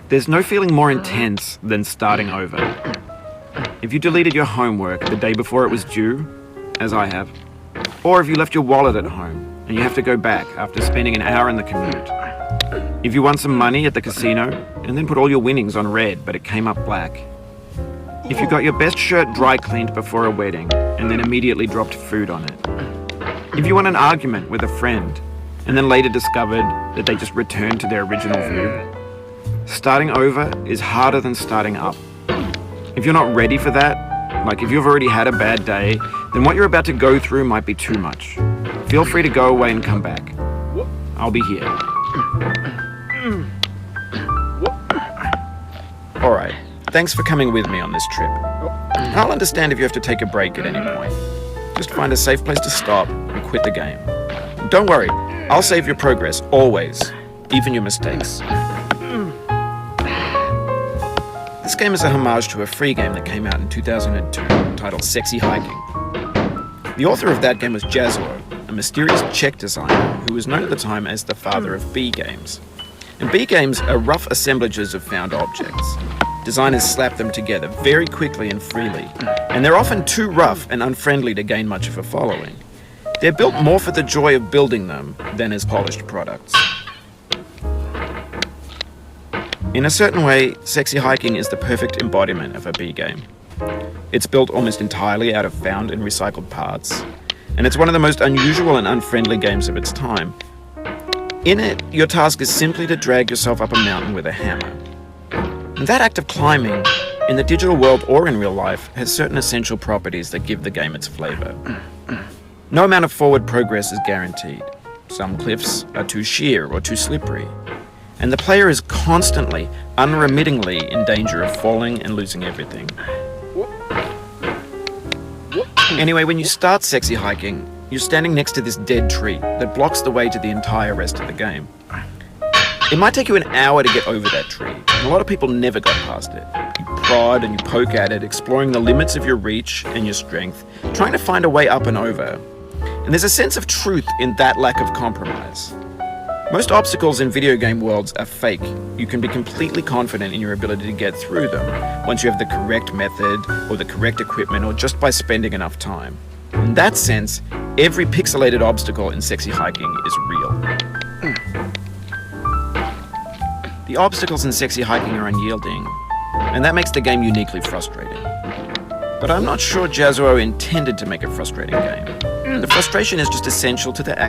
There's no feeling more intense than starting over. If you deleted your homework the day before it was due, as I have, or if you left your wallet at home and you have to go back after spending an hour in the commute. If you won some money at the casino and then put all your winnings on red but it came up black. If you got your best shirt dry cleaned before a wedding and then immediately dropped food on it. If you won an argument with a friend and then later discovered that they just returned to their original view. Starting over is harder than starting up. If you're not ready for that, like if you've already had a bad day, then what you're about to go through might be too much. Feel free to go away and come back. I'll be here. Alright, thanks for coming with me on this trip. I'll understand if you have to take a break at any point. Just find a safe place to stop and quit the game. Don't worry, I'll save your progress, always, even your mistakes. This game is a homage to a free game that came out in 2002, titled Sexy Hiking. The author of that game was Jazuo, a mysterious Czech designer who was known at the time as the father of B games. And B games are rough assemblages of found objects. Designers slap them together very quickly and freely, and they're often too rough and unfriendly to gain much of a following. They're built more for the joy of building them than as polished products. In a certain way, Sexy Hiking is the perfect embodiment of a B game. It's built almost entirely out of found and recycled parts, and it's one of the most unusual and unfriendly games of its time. In it, your task is simply to drag yourself up a mountain with a hammer. And that act of climbing, in the digital world or in real life, has certain essential properties that give the game its flavor. No amount of forward progress is guaranteed. Some cliffs are too sheer or too slippery. And the player is constantly, unremittingly in danger of falling and losing everything. Anyway, when you start Sexy Hiking, you're standing next to this dead tree that blocks the way to the entire rest of the game. It might take you an hour to get over that tree, and a lot of people never got past it. You prod and you poke at it, exploring the limits of your reach and your strength, trying to find a way up and over. And there's a sense of truth in that lack of compromise. Most obstacles in video game worlds are fake. You can be completely confident in your ability to get through them once you have the correct method or the correct equipment or just by spending enough time. In that sense, every pixelated obstacle in Sexy Hiking is real. The obstacles in Sexy Hiking are unyielding, and that makes the game uniquely frustrating. But I'm not sure Jazuo intended to make a frustrating game. The frustration is just essential to the